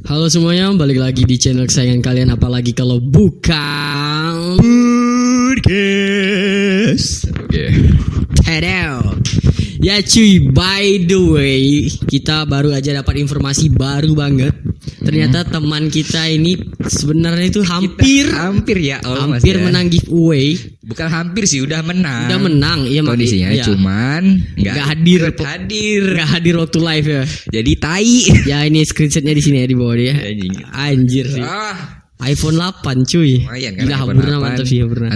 Halo semuanya, balik lagi di channel kesayangan kalian, apalagi kalau bukan podcast. Oke. Tadao. Ya cuy, by the way, kita baru aja dapat informasi baru banget. Ternyata teman kita ini sebenarnya itu hampir ya Allah, hampir ya. menang giveaway. Bukan hampir sih, udah menang. Udah menang, iya kondisinya, iya. cuman nggak hadir waktu live ya. Jadi tai. Ya ini screenshotnya di sini ya, di bawah dia. Anjir sih. iPhone 8 cuy. Lumayan kan? Gila, iPhone Haburna 8. mantap sih Haburna.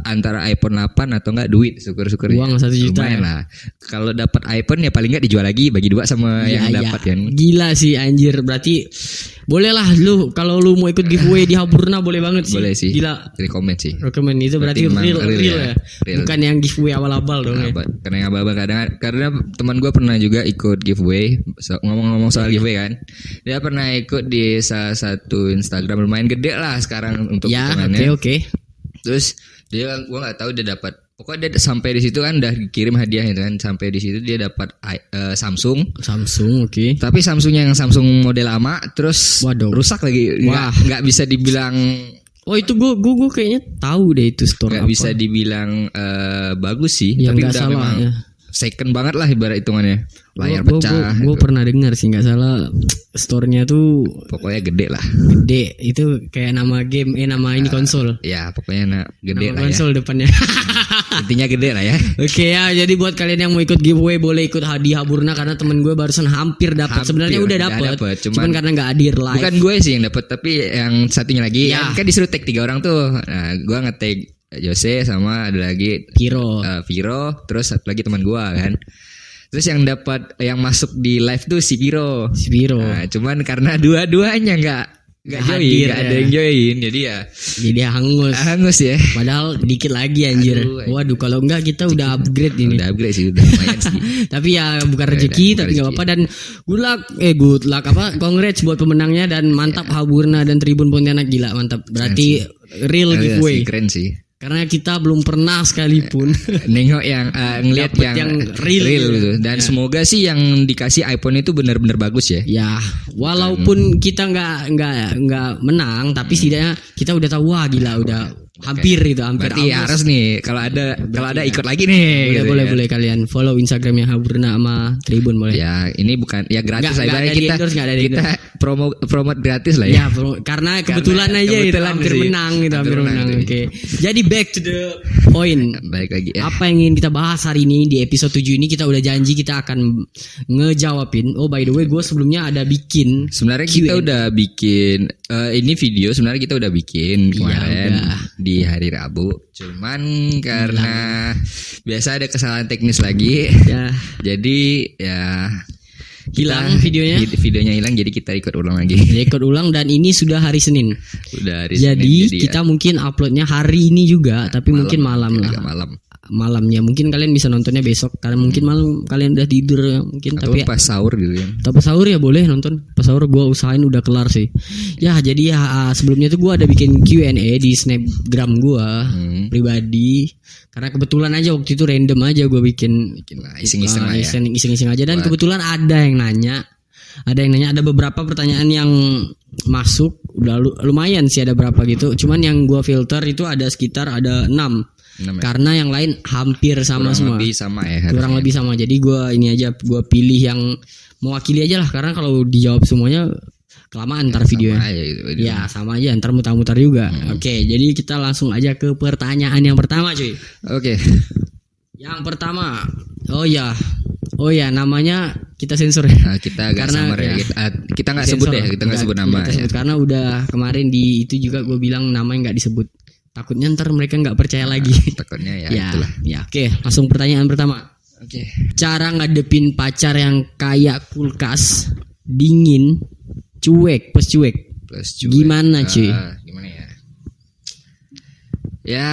Antara iPhone 8 atau enggak duit, syukur-syukur. Uang 1 juta lumayan ya. lah. Kalau dapat iPhone ya paling enggak dijual lagi, bagi dua sama yang dapat kan. Gila sih anjir, berarti boleh lah lu kalau lu mau ikut giveaway di Haburna boleh banget sih. Boleh sih. Gila. Rekomen sih. Rekomen itu berarti real ya. Real. Bukan yang giveaway abal-abal dong ya. Karena yang abal-abal karena teman gue pernah juga ikut giveaway. Ngomong-ngomong soal giveaway kan, dia pernah ikut di salah satu Instagram lumayan gede lah sekarang untuk hitungannya. Oke. Terus gue nggak tahu dia dapat. Pokoknya dia sampai di situ kan udah kirim hadiah itu kan. Sampai di situ dia dapat Samsung, oke. Tapi Samsungnya yang Samsung model lama, terus rusak lagi. Nggak bisa dibilang. Oh itu gue kayaknya tahu deh itu store nggak apa. bisa dibilang bagus sih. Ya, tapi nggak udah salah memang ya. second banget lah ibarat hitungannya. Layar pecah. Gue pernah dengar sih, nggak salah store-nya tuh pokoknya gede lah. Gede itu kayak nama game, nama ini konsol. Ya pokoknya gede nama lah konsol ya. depannya. Intinya gede lah ya. Oke ya, jadi buat kalian yang mau ikut giveaway boleh ikut hadiah Haburna karena temen gue barusan hampir dapat. Sebenarnya udah dapat, cuman karena nggak hadir live. Bukan gue sih yang dapat, tapi yang satunya lagi. Ya. Kan disuruh tag 3 orang tuh. Nah, gue nge-tag Jose sama ada lagi Viro, terus satu lagi teman gue kan. Terus yang dapat yang masuk di live tuh si Viro. Nah, cuman karena dua-duanya nggak join, nggak ada yang join, jadi hangus ya. Padahal dikit lagi anjir. Waduh, kalau enggak kita udah upgrade ini. Udah upgrade sih, udah lumayan sih. Tapi ya bukan rezeki, tapi nggak apa-apa. Dan good luck congrats buat pemenangnya dan mantap Haburna dan Tribun Pontianak, gila mantap. Berarti real giveaway. Keren sih. Karena kita belum pernah sekalipun nengok yang ngelihat yang real gitu. Dan semoga sih yang dikasih iPhone itu benar-benar bagus ya. Ya, walaupun kita nggak menang, tapi setidaknya kita udah tahu, wah gila udah hampir gitu, hampir. Berarti harus nih kalau ada ikut lagi nih. Boleh kalian follow Instagramnya Haburna sama Tribun boleh. Ya ini bukan ya gratis lah, kita promote gratis lah ya. Karena kebetulan aja gitu, hampir menang. Oke. Jadi back to the point. Balik lagi ya. Apa yang ingin kita bahas hari ini di episode 7 ini, kita udah janji kita akan ngejawabin. Oh by the way, gue sebelumnya ada bikin. Sebenarnya kita udah bikin ini video. Sebenarnya kita udah bikin kemarin di hari Rabu. Cuman karena biasa ada kesalahan teknis lagi. Ya. Jadi ya hilang videonya hilang, jadi kita record ulang lagi. Dan ini sudah hari Senin. Jadi kita mungkin uploadnya hari ini juga, tapi mungkin malam lah. Malamnya mungkin kalian bisa nontonnya besok karena mungkin malam kalian udah tidur ya, mungkin. Atau tapi pas sahur gitu ya. Atau pas sahur ya boleh nonton. Pas sahur gue usahain udah kelar sih. Ya jadi ya sebelumnya tuh gue ada bikin Q&A di Snapgram gue pribadi. Karena kebetulan aja waktu itu random aja gue bikin iseng-iseng aja, dan kebetulan ada yang nanya. Ada beberapa pertanyaan yang masuk, udah lumayan sih, ada berapa gitu. Cuman yang gue filter itu ada sekitar 6. Karena yang lain hampir sama semua. Kurang lebih sama. Jadi gue gue pilih yang mewakili aja lah, karena kalau dijawab semuanya kelamaan ntar videonya. Ya sama aja, ntar mutar-mutar juga. Oke, jadi kita langsung aja ke pertanyaan yang pertama cuy. Oke. Yang pertama, oh ya namanya kita sensor ya. Nah, kita agak samar ya. Kita nggak sebut deh, kita nggak sebut nama. Karena udah kemarin di itu juga gue bilang namanya nggak disebut. Takutnya ntar mereka nggak percaya lagi. Takutnya ya itulah. Ya oke, langsung pertanyaan pertama. Oke. Cara ngadepin pacar yang kayak kulkas, dingin, cuek. Gimana cuy? Gimana ya? Ya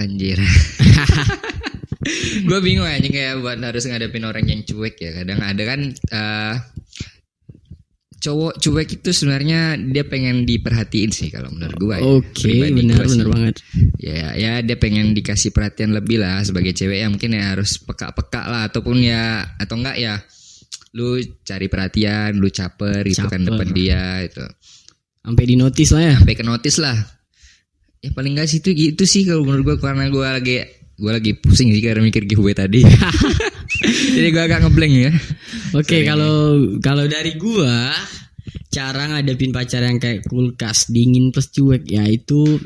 anjir. Gue bingung aja kayak buat harus ngadepin orang yang cuek ya. Kadang ada kan cowok cuek itu sebenarnya dia pengen diperhatiin sih kalau menurut gue. Oke, benar banget. Ya dia pengen dikasih perhatian lebih lah sebagai cewek ya, mungkin ya harus peka-peka lah, ataupun ya atau enggak ya lu cari perhatian, lu caper gitu kan depan dia itu. Sampai di notice lah ya. Sampai ke notice lah. Ya paling enggak sih itu sih kalau menurut gue, karena gue lagi pusing sih karena mikir giveaway tadi. Jadi gue agak ngeblank ya. Oke, kalau dari gue, cara ngadepin pacar yang kayak kulkas, dingin plus cuek, ya itu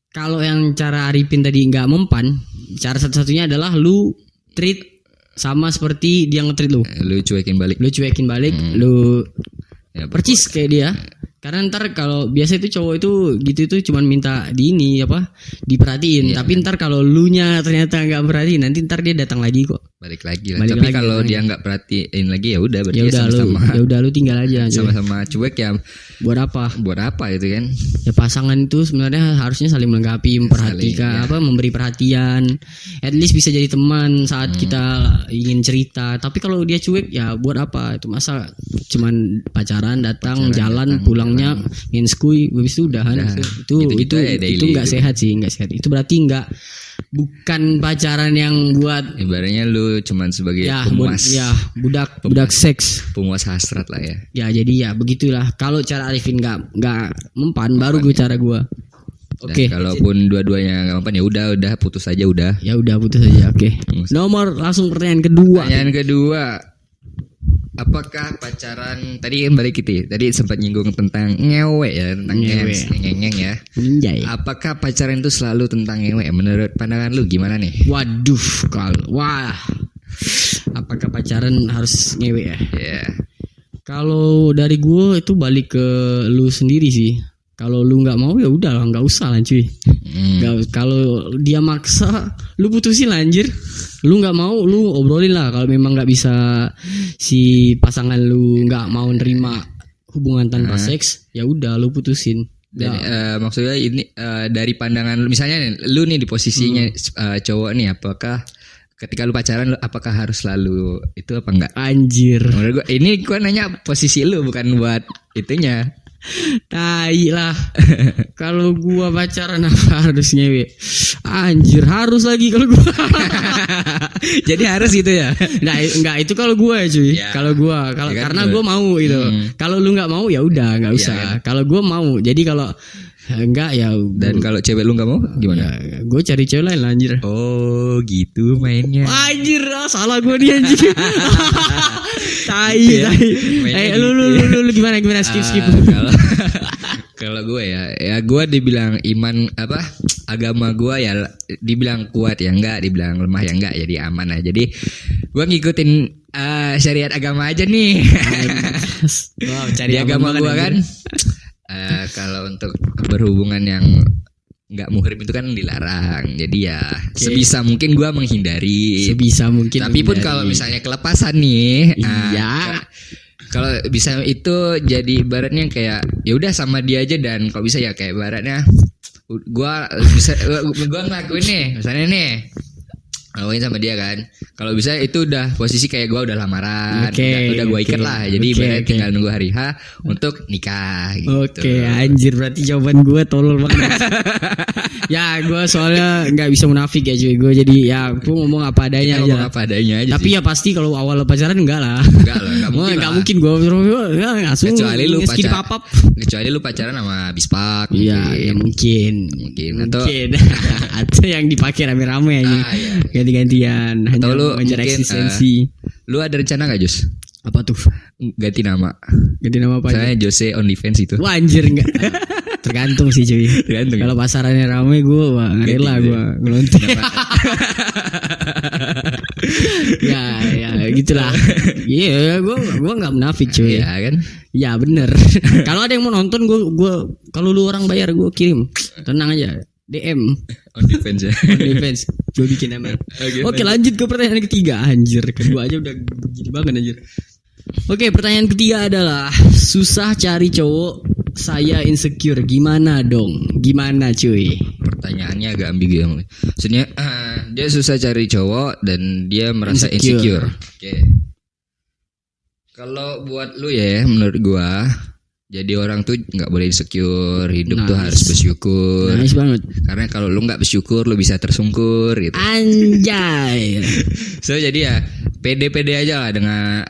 kalau yang cara Arifin tadi nggak mempan, cara satu-satunya adalah lu treat sama seperti dia nge-treat lu. Lu cuekin balik. Lu ya, percis kayak dia. Karena ntar kalau biasa itu cowok itu gitu itu cuman minta diperhatiin. Tapi ntar kalau lu nya ternyata nggak perhatiin, nanti ntar dia datang lagi kok. Balik lagi lah. Tapi kalau dia nggak perhatiin lagi ya udah berarti sama-sama. Ya udah lu tinggal aja. Sama-sama cuek ya. Buat apa itu kan? Ya pasangan itu sebenarnya harusnya saling melengkapi, memperhatikan, memberi perhatian. At least bisa jadi teman saat kita ingin cerita. Tapi kalau dia cuek ya buat apa? Itu masa cuman pacaran datang jalan pulangnya nginskui habis itu udahan. Itu enggak sehat sih, enggak sehat. Itu berarti bukan pacaran yang buat ibaratnya lu cuman sebagai pemuas. Budak seks, pemuas hasrat lah ya. Ya jadi ya begitulah. Kalau cara Arifin enggak mempan, baru gue cara gue. Oke. Kalaupun dua-duanya enggak mempan ya udah putus aja udah. Ya udah putus aja. Oke. Nomor langsung pertanyaan kedua. Pertanyaan kedua. Apakah pacaran tadi kan balik gitu ya. Tadi sempat nyinggung tentang ngewe ya, tentang ngeng ya. Menjay. Apakah pacaran itu selalu tentang ngewe? Menurut pandangan lu gimana nih? Waduh, apakah pacaran harus ngewe ya? Yeah. Kalau dari gue itu balik ke lu sendiri sih. Kalau lu nggak mau ya udah lah, nggak usah lah cuy. Kalau dia maksa, lu putusin lah anjir. Lu nggak mau, lu obrolin lah. Kalau memang nggak bisa si pasangan lu nggak mau nerima hubungan tanpa seks, ya udah lu putusin. Dan maksudnya ini dari pandangan lu, misalnya nih, lu nih di posisinya cowok nih, apakah ketika lu pacaran apakah harus selalu itu apa enggak? Anjir. Menurut gua nanya posisi lu bukan buat itunya. Tai lah. Kalau gua pacaran apa harus ngewe? Anjir, harus lagi kalau gua. Jadi harus gitu ya. Nah, enggak itu kalau gua cuy. Ya. Kalau gua karena gua mau gitu. Kalau lu enggak mau ya udah enggak usah. Ya, kan? Kalau gua mau. Jadi kalau enggak ya. Dan kalau cewek lu enggak mau gimana? Ya, gua cari cewek lain lah anjir. Oh, gitu mainnya. Anjir, salah gua nih anjir. Tai. Lu gimana skip. Kalau gue ya gue dibilang iman agama gue ya dibilang kuat ya enggak, dibilang lemah ya enggak, jadi aman lah. Jadi gue ngikutin syariat agama aja nih. Wow, cari di agama gue kan kalau untuk berhubungan yang nggak muhrim itu kan dilarang. Jadi ya sebisa mungkin gue menghindari. Sebisa mungkin. Tapi pun kalau misalnya kelepasan nih, kalau bisa itu jadi ibaratnya kayak ya udah sama dia aja, dan kalau bisa ya kayak ibaratnya gua ngelakuin nih, misalnya nih ngelakuin sama dia kan. Kalau bisa itu udah posisi kayak gua udah lamaran, udah gua ikat lah. Jadi ibaratnya tinggal nunggu hari H untuk nikah gitu. Oke, anjir berarti jawaban gua tolol banget. Ya gue soalnya nggak bisa munafik ya cuy. Gue jadi ya gue ngomong apa adanya aja. Tapi sih. Ya pasti kalau awal pacaran enggak lah. Enggak mungkin gue langsung. Kecuali lu pacaran sama bispak. Iya ya mungkin. Atau yang dipakai rame-rame aja. Ganti-gantian. Atau lu mengejar eksistensi. Lu ada rencana nggak Jus? Apa tuh? Ganti nama apa? Misalnya Jose OnlyFans itu. Wah anjir enggak. Tergantung sih cuy. Kalau pasarannya rame gue rela gue ngelontek. ya gitulah. Iya, gue nggak munafik cuy. Iya kan? Ya bener. Kalau ada yang mau nonton gue kalau lu orang bayar gue kirim. Tenang aja. DM OnlyFans ya. OnlyFans. Gue bikin nama. Oke, lanjut ke pertanyaan ketiga. Anjir, kedua aja udah begini banget anjir. Oke, pertanyaan ketiga adalah susah cari cowok, saya insecure, gimana dong? Gimana cuy? Pertanyaannya agak ambigu ya. Maksudnya dia susah cari cowok dan dia merasa insecure. Oke. Kalau buat lu ya, menurut gua jadi orang tuh nggak boleh insecure, hidup tuh harus bersyukur. Nice banget. Karena kalau lu nggak bersyukur, lu bisa tersungkur gitu. Anjay. So jadi ya pede-pede aja lah dengan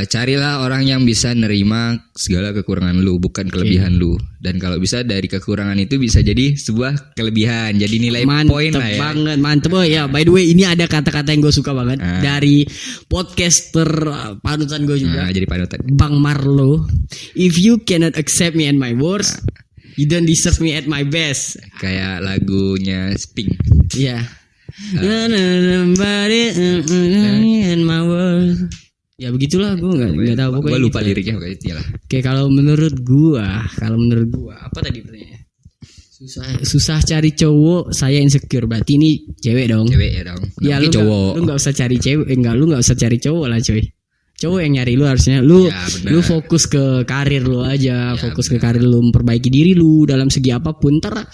carilah orang yang bisa nerima segala kekurangan lu, bukan kelebihan lu. Dan kalau bisa dari kekurangan itu bisa jadi sebuah kelebihan, jadi nilai poin lah ya. Mantep. Oh ya, by the way ini ada kata-kata yang gue suka banget dari podcaster panutan gue juga. Jadi panutan. Bang Marlo, if you cannot accept me and my worst, you don't deserve me at my best. Kayak lagunya Sting. Iya. And my world. Ya begitulah, gue nggak tahu pokoknya. Gue lupa liriknya pokoknya lah. Oke, kalau menurut gua apa tadi pertanyaannya? Susah cari cowok, saya insecure. Berarti ini cewek dong. Cewek ya dong. Ya lu cowok. Lu nggak usah cari cewek, lu nggak usah cari cowok lah coy. Cowok yang nyari lu harusnya. Lu fokus ke karir lu aja, fokus ke karir lu, memperbaiki diri lu dalam segi apapun. Ntar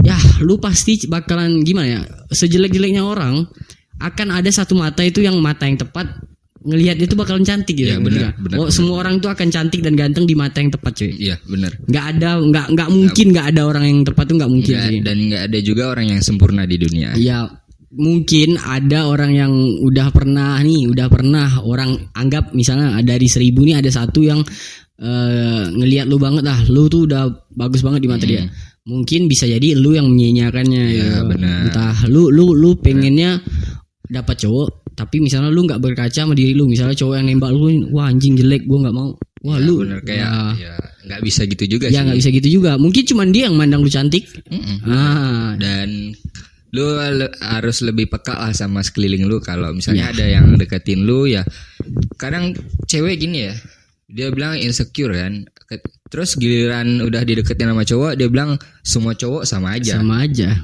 ya lu pasti bakalan gimana ya? Sejelek-jeleknya orang akan ada satu mata itu yang mata yang tepat ngelihat itu bakalan cantik gitu. Ya, benar. Semua orang itu akan cantik dan ganteng di mata yang tepat cuy. Iya, benar. Nggak mungkin nggak ada orang yang tepat tuh, nggak mungkin sih. Dan nggak ada juga orang yang sempurna di dunia. Iya. Mungkin ada orang yang udah pernah orang anggap misalnya dari 1000 nih ada satu yang ngelihat lu banget lah, lu tuh udah bagus banget di mata dia. Mungkin bisa jadi lu yang menyia-nyiakannya ya. Benar. Entah lu pengennya dapat cowok, tapi misalnya lu nggak berkaca sama diri lu, misalnya cowok yang nembak lu, wah anjing jelek, gua nggak mau. Wah ya, lu bener, kayak nggak bisa gitu juga sih. Ya nggak bisa gitu juga. Mungkin cuman dia yang mandang lu cantik. Dan lu harus lebih peka lah sama sekeliling lu. Kalau misalnya ada yang deketin lu ya, kadang cewek gini ya, dia bilang insecure kan, terus giliran udah dideketin sama cowok dia bilang semua cowok sama aja.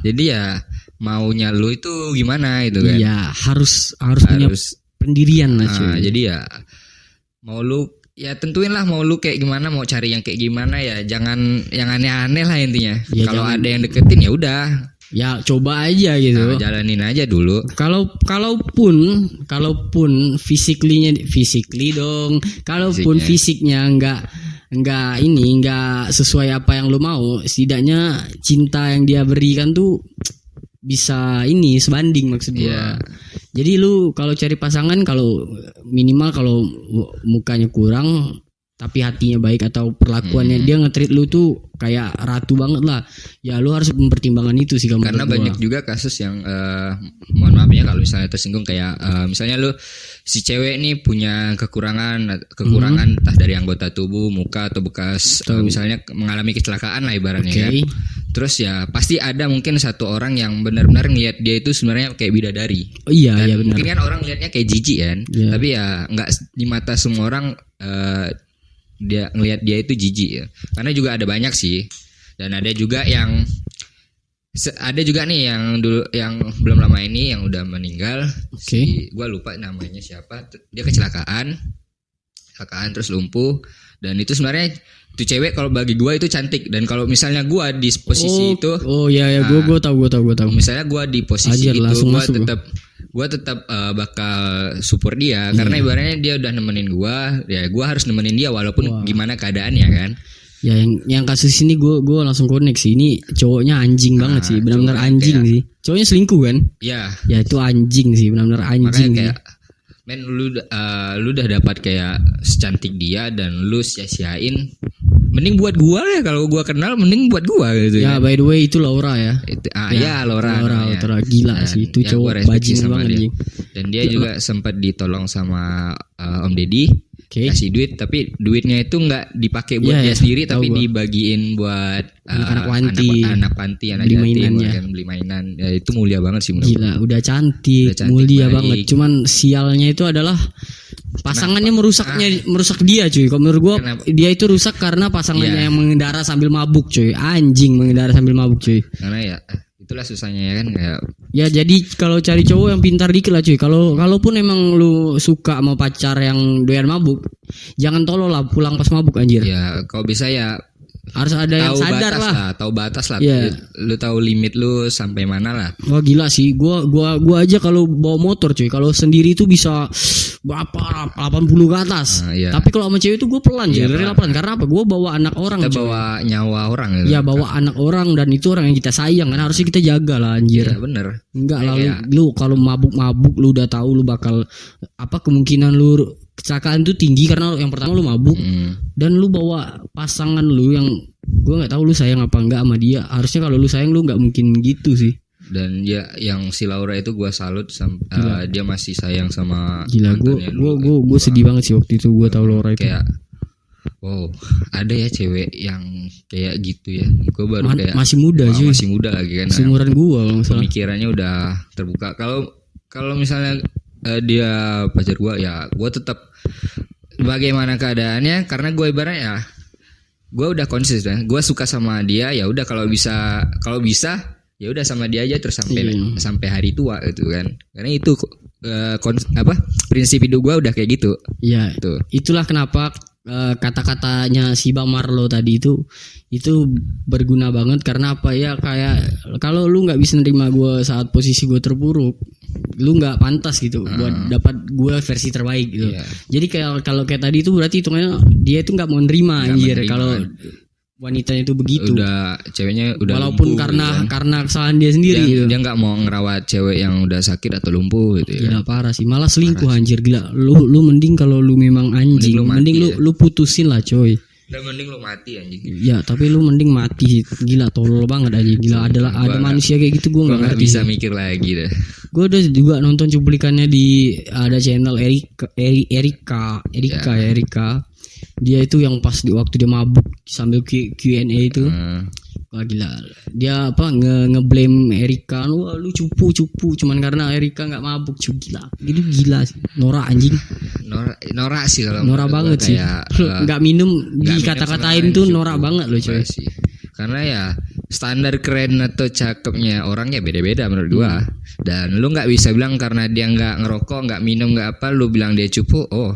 Jadi ya maunya lu itu gimana itu kan. Iya, harus punya pendirian lah cuy. Jadi ya mau lu ya tentuin lah mau lu kayak gimana, mau cari yang kayak gimana ya, jangan yang aneh-aneh lah intinya. Ya, kalau ada yang deketin ya udah, ya coba aja gitu. Jalanin aja dulu. Kalaupun kalaupun fisiknya enggak sesuai apa yang lu mau, setidaknya cinta yang dia berikan tuh bisa sebanding maksud gua. Yeah. Jadi lu kalau cari pasangan, kalau minimal kalau mukanya kurang tapi hatinya baik atau perlakuannya dia nge-treat lu tuh kayak ratu banget lah, ya lu harus mempertimbangkan itu sih. Karena banyak juga kasus yang mohon maaf ya kalau misalnya tersinggung, kayak misalnya lu si cewek nih punya kekurangan entah dari anggota tubuh, muka atau bekas misalnya mengalami kecelakaan lah ibaratnya kan. Terus ya pasti ada mungkin satu orang yang benar-benar ngelihat dia itu sebenarnya kayak bidadari. Oh iya, iya benar. Mungkin kan orang lihatnya kayak jijik kan. Yeah. Tapi ya enggak di mata semua orang dia ngelihat dia itu jijik ya. Karena juga ada banyak sih. Dan ada juga nih yang dulu yang belum lama ini yang udah meninggal. Gua lupa namanya siapa. Dia kecelakaan terus lumpuh, dan itu sebenarnya itu cewek kalau bagi gua itu cantik, dan kalau misalnya gua di posisi itu gua tahu. Misalnya gua di posisi itu gua tetap bakal support dia karena ibaratnya dia udah nemenin gua, ya gua harus nemenin dia walaupun gimana keadaannya kan. Ya yang kasus ini gue langsung koneksi, ini cowoknya anjing banget sih, benar-benar anjing sih. Cowoknya selingkuh kan? Iya. Ya itu anjing sih, benar-benar anjing. Makanya kayak lu udah dapat kayak secantik dia dan lu sia-siain. Mending buat gua ya, kalau gua kenal mending buat gua gitu ya. Ya by the way itu Laura ya. Laura gila sih itu cowok bajingan banget anjing. Dan dia juga sempat ditolong sama Om Deddy. Kasih duit, tapi duitnya itu nggak dipakai buat dia sendiri, tapi dibagiin buat anak panti, anak yatim, beli mainan. Ya, itu mulia banget sih menurut. Gila, udah cantik mulia baik banget. Cuman sialnya itu adalah pasangannya merusak dia cuy. Kalau menurut gua dia itu rusak karena pasangannya yang mengendara sambil mabuk cuy. Anjing mengendara sambil mabuk cuy. Karena ya itulah susahnya ya kan kayak. Ya jadi kalau cari cowok yang pintar dikit lah cuy. Kalaupun emang lu suka sama pacar yang doyan mabuk, jangan tolol lah pulang pas mabuk anjir. Ya kalau bisa ya harus ada yang sadar lah. Tahu batas lah. Yeah. Lu tahu limit lu sampai mana lah. Wah gila sih. Gua aja kalau bawa motor cuy, kalau sendiri tuh bisa berapa 80 ke atas. Iya. Tapi kalau sama cewek itu gue pelan Iya, jadi pelan. Karena apa? Gue bawa anak orang. Kita cuy. bawa nyawa orang gitu. Ya bawa anak orang dan itu orang yang kita sayang kan harusnya kita jaga lah anjir. Iya bener. Enggak lah lu kalau mabuk-mabuk lu udah tahu lu bakal apa kemungkinan lu kecelakaan tuh tinggi karena yang pertama lu mabuk dan lu bawa pasangan lu yang gue nggak tahu lu sayang apa enggak sama dia. Harusnya kalau lu sayang lu nggak mungkin gitu sih. Dan ya yang si Laura itu gue salut dia masih sayang sama gila. Gue sedih banget sih waktu itu gue tahu Laura itu. Kayak wow, ada ya cewek yang kayak gitu ya. Gue baru kayak masih muda cuy. Masih muda lagi kan. Seumuran gue pemikirannya udah terbuka. Kalau misalnya dia pacar gue ya gue tetap bagaimana keadaannya karena gue ibaratnya ya gue udah konsisten. Gue suka sama dia ya udah kalau bisa ya udah sama dia aja terus sampai hari tua gitu kan. Karena itu prinsip hidup gue udah kayak gitu. Iya. Itulah kenapa kata-katanya si Bang Marlo tadi itu berguna banget karena apa ya kayak kalau lu nggak bisa nerima gue saat posisi gue terpuruk, lu nggak pantas gitu buat dapat gue versi terbaik gitu. Jadi kalau kayak tadi itu berarti hitungannya dia itu nggak mau nerima anjir kalau wanitanya itu begitu. Ceweknya udah walaupun lumpuh, karena kesalahan dia sendiri dia nggak mau ngerawat cewek yang udah sakit atau lumpuh gitu ya. Gila parah sih, malah selingkuh anjir gila. Lu mending kalau lu memang anjing, mending lu putusin lah coy. Dan mending lu mati anjing. Ya, tapi lu mending mati. Gila tolol banget anjing. Gila ada manusia kayak gitu gue enggak ngerti. Bisa mikir lagi deh. Gue udah juga nonton cuplikannya di ada channel Erika. Dia itu yang pas di waktu dia mabuk sambil Q&A itu. Wah gila. Dia ngeblame Erika. Wah lu cupu cuman karena Erika enggak mabuk cuy gila. Gitu gila sih. Norak anjing. Norak sih kalau norak banget sih. Enggak minum dikata-katain tuh norak banget loh coy. Karena ya standar keren atau cakepnya orang ya beda-beda menurut gua. Dan lu nggak bisa bilang karena dia nggak ngerokok, nggak minum, nggak apa, lu bilang dia cupu. Oh,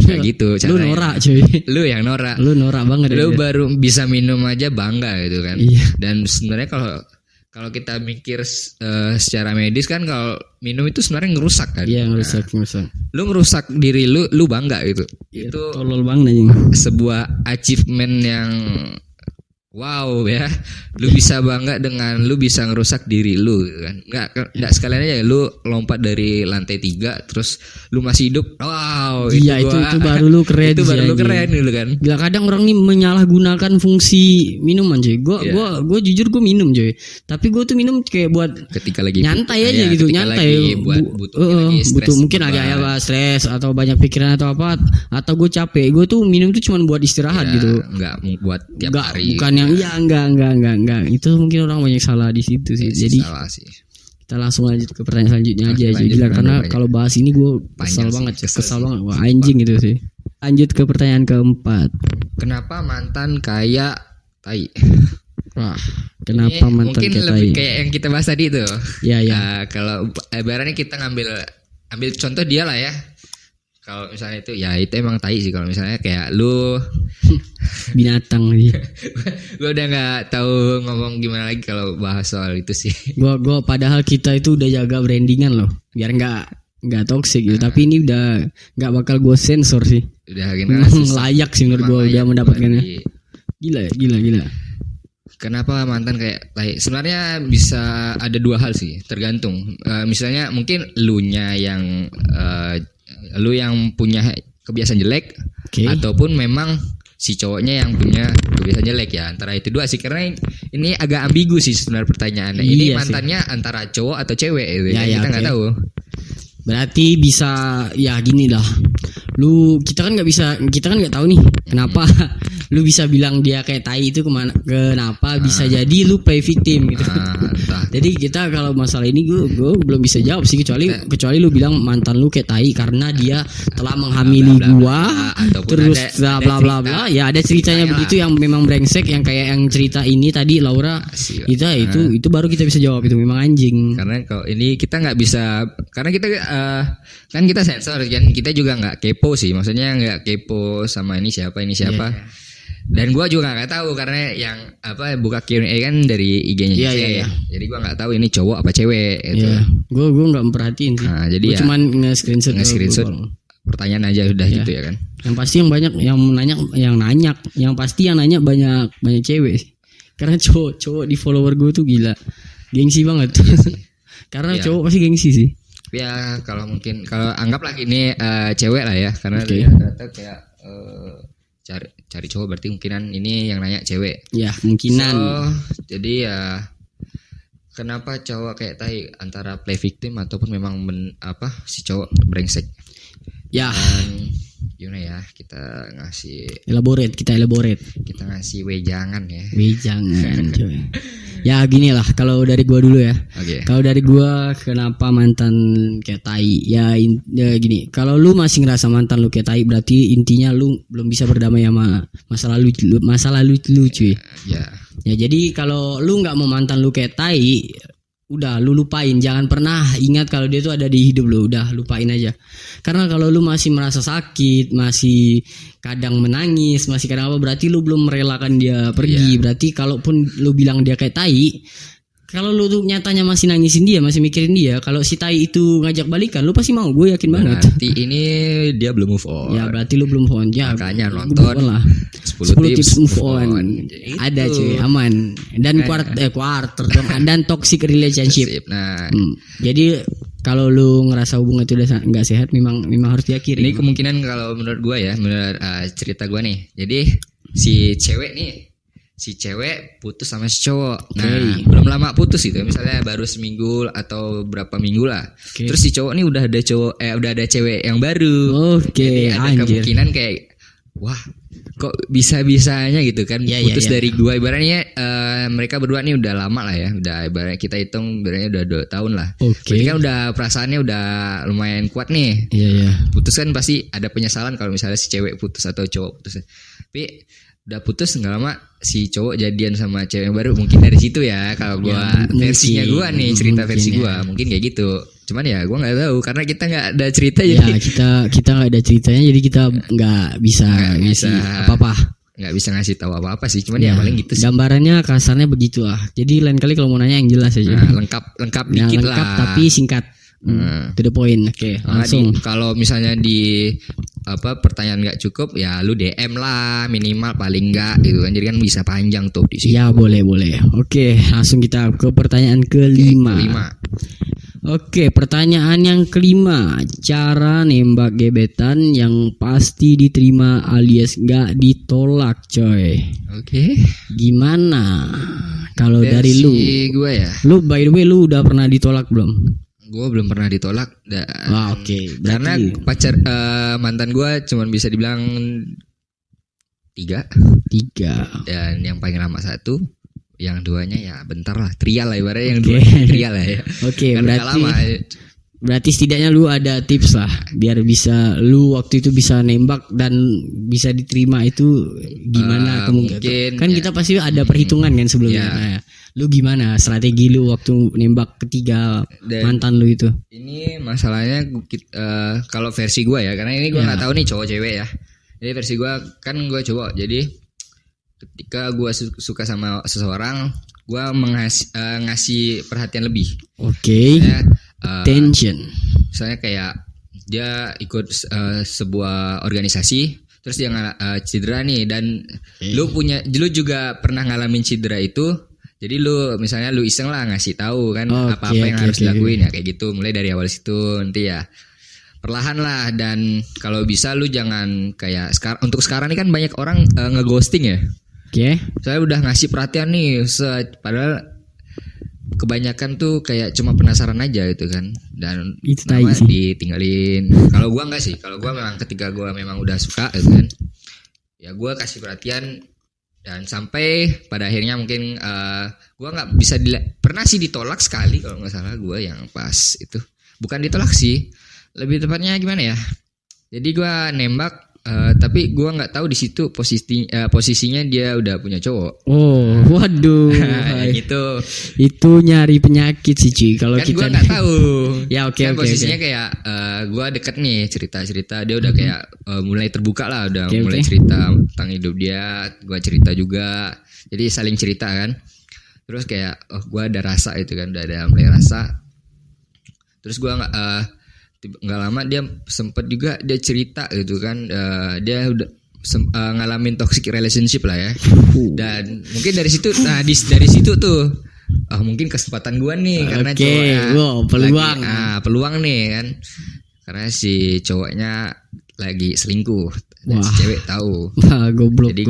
kayak gitu caranya. Lu norak cuy. Lu yang norak. Lu norak banget. Lu baru bisa minum aja bangga gitu kan. Iya. Dan sebenarnya kalau kita mikir secara medis kan kalau minum itu sebenarnya ngerusak kan. Iya, ngerusak. Lu ngerusak diri lu bangga gitu. Ya, itu tolol banget anjing. Sebuah achievement yang wow ya, lu bisa bangga dengan lu bisa ngerusak diri lu kan. Enggak sekalian aja lu lompat dari lantai 3 terus lu masih hidup. Wow, iya, itu baru lu keren. Itu baru lu keren gitu kan. Gila kadang orang nih menyalahgunakan fungsi minuman cuy. Gue jujur gue minum cuy. Tapi gue tuh minum kayak buat ketika lagi nyantai aja gitu, nyantai. Butuh mungkin lagi stres atau banyak pikiran atau apa atau gue capek. Gue tuh minum tuh cuma buat istirahat gitu. Enggak buat tiap hari. Bukan yang enggak. Itu mungkin orang banyak salah di situ sih. Jadi salah sih. Kita langsung lanjut ke pertanyaan selanjutnya aja gila karena kalau bahas ini gue kesal banget. Wah anjing gitu sih. Lanjut ke pertanyaan keempat. Kenapa mantan kayak tai? Wah, kenapa ini mantan kayak tai? Mungkin lebih kayak yang kita bahas tadi itu. Iya. Kalau ibaratnya kita ambil contoh dia lah ya. Kalau misalnya itu ya itu emang tai sih kalau misalnya kayak lu binatang nih. Gue udah nggak tahu ngomong gimana lagi kalau bahas soal itu sih. Gue padahal kita itu udah jaga brandingan loh biar nggak toxic gitu. Tapi ini udah nggak bakal gue sensor sih. Udah layak sih menurut gue udah mendapatkannya. Gila. Kenapa mantan kayak tai? Sebenarnya bisa ada dua hal sih, tergantung. Misalnya mungkin lunya yang lu yang punya kebiasaan jelek, ataupun memang si cowoknya yang punya kebiasaan jelek ya. Antara itu dua sih, karena ini agak ambigu sih sebenarnya pertanyaannya. Ini mantannya sih antara cowok atau cewek gitu. Kita nggak tahu. Berarti bisa ya gini lah. Kita kan nggak tahu nih kenapa lu bisa bilang dia kayak tai itu kenapa bisa jadi lu play victim gitu. Jadi kita kalau masalah ini gue belum bisa jawab sih kecuali lu bilang mantan lu kayak tai karena dia telah menghamili gua terus bla bla bla ya ada ceritanya begitu yang memang brengsek yang kayak yang cerita ini tadi Laura itu baru kita bisa jawab itu memang anjing. Karena kalau ini kita nggak bisa karena kita kan kita sensor kan kita juga nggak kepo sih maksudnya nggak kepo sama ini siapa. Dan gue juga nggak tahu karena yang buka Q&A kan dari IG-nya Iya. Jadi gue nggak tahu ini cowok apa cewek gitu. Gue nggak memperhatiin sih. Nah, jadi gue cuman nge-screenshot pertanyaan aja udah gitu ya kan. Yang pasti yang banyak yang pasti yang nanya banyak cewek. Karena cowok di follower gue tuh gila. Gengsi banget. Karena cowok pasti gengsi sih. Ya kalau anggaplah ini cewek lah ya, karena rata-rata kayak cari cowok, berarti kemungkinan ini yang nanya cewek. Ya, kemungkinan. Jadi ya kenapa cowok kayak tai, antara play victim ataupun memang si cowok brengsek. Ya. Dan gimana ya, kita ngasih elaborate. Kita ngasih wejangan ya. Wejangan coy. Ya gini lah, kalau dari gua dulu ya. Okay. Kalau dari gua kenapa mantan kayak tai? Ya gini, kalau lu masih ngerasa mantan lu kayak tai, berarti intinya lu belum bisa berdamai sama masa lalu lu cuy. Ya jadi kalau lu nggak mau mantan lu kayak tai, udah lu lupain, jangan pernah ingat kalau dia tuh ada di hidup lu, udah lupain aja. Karena kalau lu masih merasa sakit, masih kadang menangis, masih kadang apa, berarti lu belum merelakan dia pergi. Berarti kalaupun lu bilang dia kayak tai, kalau lu tuh nyatanya masih nangisin dia, masih mikirin dia, kalau si tai itu ngajak balikan, lu pasti mau, gue yakin banget. Berarti ini dia belum move on. Ya berarti lu belum move on. Ya, makanya nonton lah 10 tips move on. Ada cuy, aman. Dan quarter dong. Dan toxic relationship. Nah, jadi kalau lu ngerasa hubungan itu udah nggak sehat, memang harus diakhiri. Ini kemungkinan kalau menurut gue ya, menurut cerita gue nih. Jadi si cewek putus sama si cowok. Nah, belum lama putus itu, misalnya baru seminggu atau berapa minggu lah. Terus si cowok nih udah ada cewek yang baru. Jadi ada kemungkinan kayak, wah, kok bisa-bisanya gitu kan putus dari gua. Ibaratnya mereka berdua nih udah lama lah ya. Udah ibaratnya kita hitung ibaratnya udah 2 tahun lah. Berarti kan udah perasaannya udah lumayan kuat nih. Putus kan pasti ada penyesalan kalau misalnya si cewek putus atau cowok putus. Tapi udah putus nggak lama si cowok jadian sama cewek yang baru, mungkin dari situ ya kalau gua versinya gua nih, cerita versi gua mungkin kayak gitu. Cuman ya gua nggak tahu karena kita nggak ada cerita ya, jadi kita nggak ada ceritanya, jadi kita nggak bisa ngasih apa-apa, nggak bisa ngasih tahu apa-apa sih. Cuman ya paling gitu sih. Gambarannya kasarnya begitu lah. Jadi lain kali kalau mau nanya yang jelas aja. Lengkap dikit lah. Lengkap tapi singkat. To the point. Langsung. Kalau misalnya di pertanyaan nggak cukup ya lu DM lah minimal paling nggak gitu kan, jadi kan bisa panjang tuh di situ. Ya boleh. Oke, langsung kita ke pertanyaan kelima. Oke, pertanyaan yang kelima, cara nembak gebetan yang pasti diterima alias nggak ditolak coy. Oke. Gimana kalau dari lu? Gue ya. Lu by the way lu udah pernah ditolak belum? Gue belum pernah ditolak. Oke. Karena pacar mantan gue cuman bisa dibilang 3. Dan yang paling lama 1, yang 2-nya ya bentar lah, trial lah ibaratnya, yang 2 trial lah ya. Oke, berarti setidaknya lu ada tips lah biar bisa lu waktu itu bisa nembak dan bisa diterima itu gimana kemungkinan. Kan kita pasti ada perhitungan kan sebelumnya. Nah, lu gimana strategi lu waktu nembak ketiga mantan lu itu? Ini masalahnya kalau versi gue ya, karena ini gue nggak tahu nih cowok cewek ya. Jadi versi gue kan gue cowok, jadi ketika gue suka sama seseorang, gue ngasih perhatian lebih. Attention. Misalnya kayak dia ikut sebuah organisasi, terus dia cedera nih, dan lu juga pernah ngalamin cedera itu. Jadi lu misalnya lu iseng lah ngasih tahu kan apa-apa yang harus dilakuin ya kayak gitu, mulai dari awal situ nanti ya perlahan lah. Dan kalau bisa lu jangan kayak untuk sekarang ini kan banyak orang ngeghosting ya. Saya udah ngasih perhatian nih, padahal kebanyakan tuh kayak cuma penasaran aja gitu kan, dan ditinggalin. Kalau gua enggak sih, kalau gua memang ketika gua memang udah suka gitu kan, ya gua kasih perhatian. Dan sampai pada akhirnya mungkin gue nggak bisa pernah sih ditolak sekali kalau nggak salah, gue yang pas itu bukan ditolak sih, lebih tepatnya gimana ya, jadi gue nembak tapi gue nggak tahu di situ posisinya dia udah punya cowok. Waduh. Gitu. Itu nyari penyakit sih cuy kalau kan kita. Gue nggak tahu. Ya oke. Posisinya kayak gue deket nih cerita dia udah kayak mulai terbuka lah, udah mulai cerita tentang hidup dia, gue cerita juga, jadi saling cerita kan. Terus kayak gue ada rasa itu kan, udah ada mulai rasa. Terus gue nggak lama dia sempet juga dia cerita gitu kan, dia udah ngalamin toxic relationship lah ya. Dan mungkin dari situ, dari situ tuh mungkin kesempatan gua nih karena cowoknya peluang. Peluang nih kan, karena si cowoknya lagi selingkuh dan si cewek tahu. Goblok. Jadi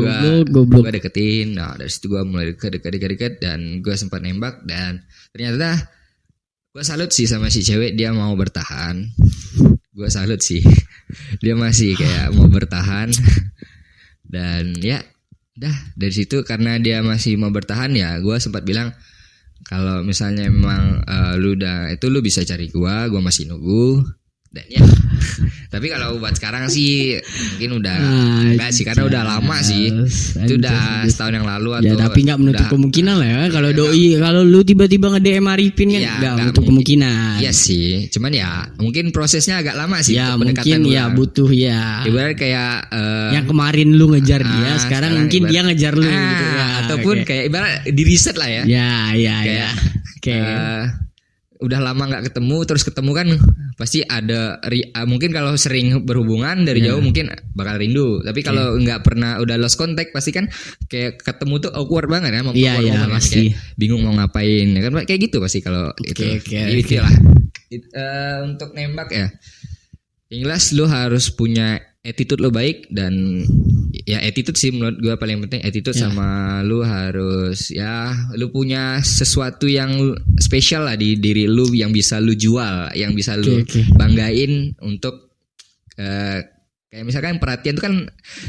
gua deketin. Nah dari situ gua mulai dekat dan gua sempat nembak, dan ternyata gua salut sih sama si cewek, dia mau bertahan. Gua salut sih, dia masih kayak mau bertahan. Dan ya dah dari situ, karena dia masih mau bertahan ya gua sempat bilang kalau misalnya memang lu bisa cari gua masih nunggu. Dan ya tapi kalau buat sekarang sih mungkin udah enggak sih, karena udah lama sih. Itu udah setahun yang lalu atau ya, tapi enggak menutup kemungkinan lah ya kalau doi, kalau lu tiba-tiba nge-DM Arifin kan enggak menutup kemungkinan. Iya sih, cuman ya mungkin prosesnya agak lama sih. Ya mungkin ya butuh ya. Ibarat kayak yang kemarin lu ngejar dia, sekarang mungkin dia ngejar lu gitu ya. Ataupun kayak ibarat di riset lah ya. Ya. Udah lama nggak ketemu, terus ketemu kan pasti ada mungkin kalau sering berhubungan dari jauh mungkin bakal rindu, tapi kalau nggak pernah udah lost contact pasti kan kayak ketemu tuh awkward banget ya, pasti bingung mau ngapain ya kan, kayak gitu pasti kalau itu lah. Untuk nembak ya yang jelas lu harus punya attitude lo baik, dan ya attitude sih menurut gue paling penting, attitude sama lu harus lu punya sesuatu yang spesial lah di diri lu yang bisa lu jual, yang bisa lu banggain untuk kayak misalkan perhatian itu kan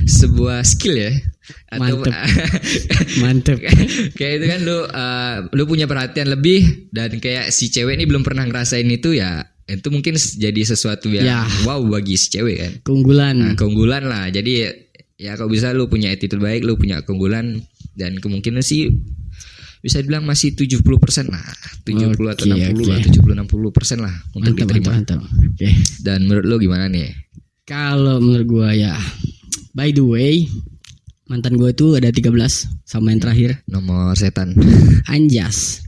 sebuah skill ya. Mantep. Kayak itu kan lu punya perhatian lebih, dan kayak si cewek ini belum pernah ngerasain itu ya. Itu mungkin jadi sesuatu yang wow bagi si cewek kan. Keunggulan lah. Jadi ya kalau bisa lu punya attitude baik, lu punya keunggulan, dan kemungkinan sih bisa dibilang masih 70% lah. 70 atau 60 lah, 70-60% lah untuk diterima. Mantap. Dan menurut lu gimana nih? Kalau menurut gua ya, by the way, mantan gua tuh ada 13 sama yang terakhir. Nomor setan. Anjas.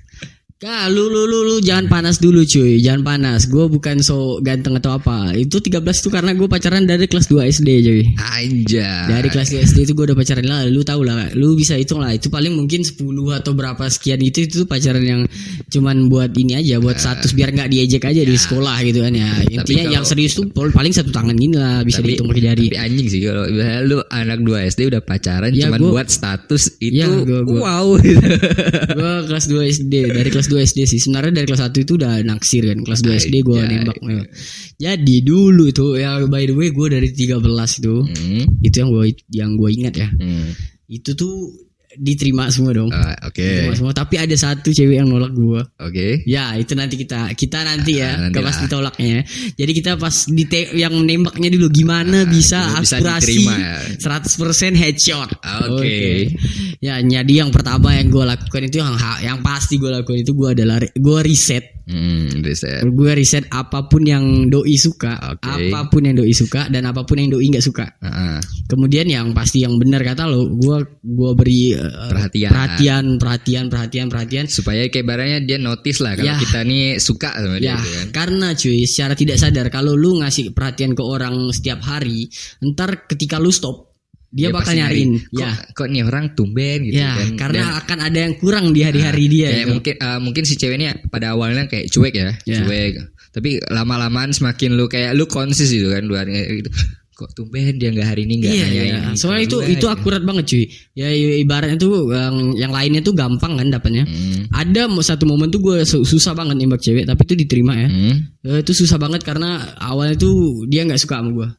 Lu jangan panas dulu cuy, jangan panas. Gue bukan so ganteng atau apa. Itu 13 tuh karena gue pacaran dari kelas 2 SD cuy. Anjay. Dari kelas 2 SD itu gue udah pacaran lah. Lu tahu lah, lu bisa hitung lah. Itu paling mungkin 10 atau berapa sekian itu pacaran yang cuman buat ini aja, buat status biar nggak diejek aja di sekolah gitu kan ya. Intinya yang serius tuh paling satu tangan gini lah, bisa dihitung pakai jari. Tapi anjing sih kalau lu anak 2 SD udah pacaran cuman buat status itu. Wow. Gue kelas 2 SD, dari kelas 2 SD sih. Sebenarnya dari kelas 1 itu udah naksir kan. Kelas 2 SD gue nembak. Jadi dulu itu ya, by the way gue dari 13 itu. Itu yang gue ingat ya. Itu tuh diterima semua dong. Diterima semua, tapi ada satu cewek yang nolak gue. Ya itu nanti kita nanti ya pas ditolaknya. Jadi kita pas yang nembaknya dulu gimana bisa aspirasi ya. 100% headshot. Ya jadi yang pertama yang gue lakukan itu yang pasti gue lakukan itu gue riset. Gue riset apapun yang doi suka, apapun yang doi suka dan apapun yang doi nggak suka. Kemudian yang pasti yang benar kata lo, gue beri perhatian supaya kayak barangnya dia notice lah kalau kita nih suka sama dia gitu kan. Karena cuy secara tidak sadar kalau lu ngasih perhatian ke orang setiap hari, ntar ketika lu stop dia bakal nyariin. Kok nih orang tumben gitu kan. Karena akan ada yang kurang di hari-hari dia. Gitu. Mungkin si ceweknya pada awalnya kayak cuek ya. Cuek. Tapi lama-lamaan semakin lu konsis gitu kan, gitu. Kok tumben dia nggak hari ini nggak nanyain. Soalnya itu akurat banget cuy. Ya ibaratnya tuh yang lainnya tuh gampang kan dapatnya. Ada satu momen tuh gue susah banget nembak cewek, tapi itu diterima ya. Itu susah banget karena awalnya tuh dia nggak suka sama gue.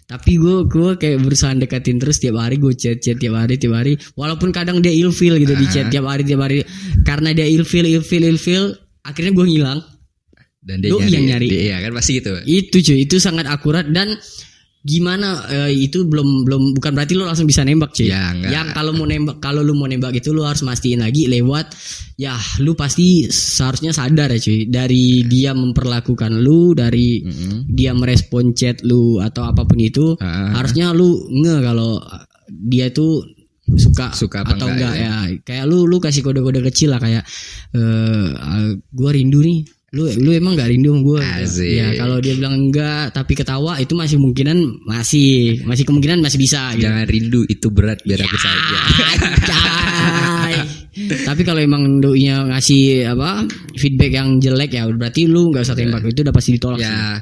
Tapi gue kayak berusaha deketin terus tiap hari, gue chat tiap hari. Walaupun kadang dia ilfeel gitu di chat tiap hari. Karena dia ilfeel, akhirnya gue ngilang. Dan dia nyari. Iya kan pasti gitu. Itu cuy, itu sangat akurat. Dan gimana itu belum bukan berarti lu langsung bisa nembak cuy. Yang kalau lu mau nembak itu lu harus mastiin lagi lewat lu pasti seharusnya sadar ya cuy, dari dia memperlakukan lu, dari dia merespon chat lu atau apapun itu, harusnya lu kalau dia tuh suka atau enggak ya. Kayak lu kasih kode-kode kecil lah kayak gua rindu nih. Lu emang gak rindu sama gue? Asik. Ya kalau dia bilang enggak tapi ketawa itu masih kemungkinan masih bisa gitu. Jangan rindu, itu berat, biar aku saja. Anjay. Tapi kalau emang doinya ngasih feedback yang jelek ya berarti lu nggak usah tembak, itu udah pasti ditolak. Ya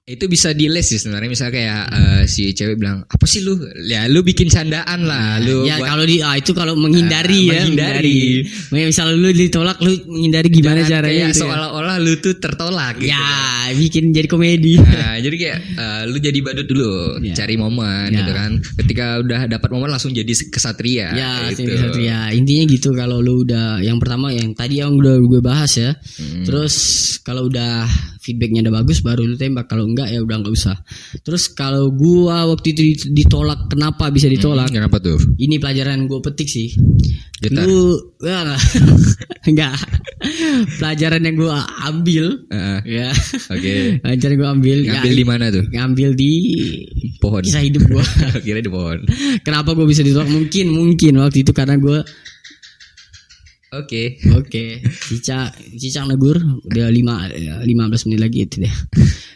itu bisa di-les sih sebenarnya. Misalnya kayak si cewek bilang, apa sih lu? Ya lu bikin candaan lah. Lu ya kalau itu kalau menghindari ya. Menghindari. Misal lu ditolak, lu menghindari gimana caranya? Kayak gitu seolah-olah lu tuh tertolak. Gitu. Ya bikin jadi komedi. Nah, jadi kayak lu jadi badut dulu, cari momen gitu kan. Ketika udah dapat momen langsung jadi kesatria. Ya, gitu. kesatria. Intinya gitu, kalau lu udah yang pertama yang tadi yang udah gue bahas ya. Terus kalau udah feedbacknya udah bagus baru lu tembak. Kalau enggak ya udah nggak usah. Terus kalau gua waktu itu ditolak, kenapa bisa ditolak? Kenapa tuh? Ini pelajaran gua petik sih. Gitar. Lu enggak. Pelajaran yang gua ambil ya. Oke. Pelajaran gua ambil. Ngambil di mana tuh? Ngambil di Pohon. Kisah hidup gua. Kira di pohon. Kenapa gua bisa ditolak? Mungkin waktu itu karena gua Oke. Cica negur udah 15 menit lagi itu deh.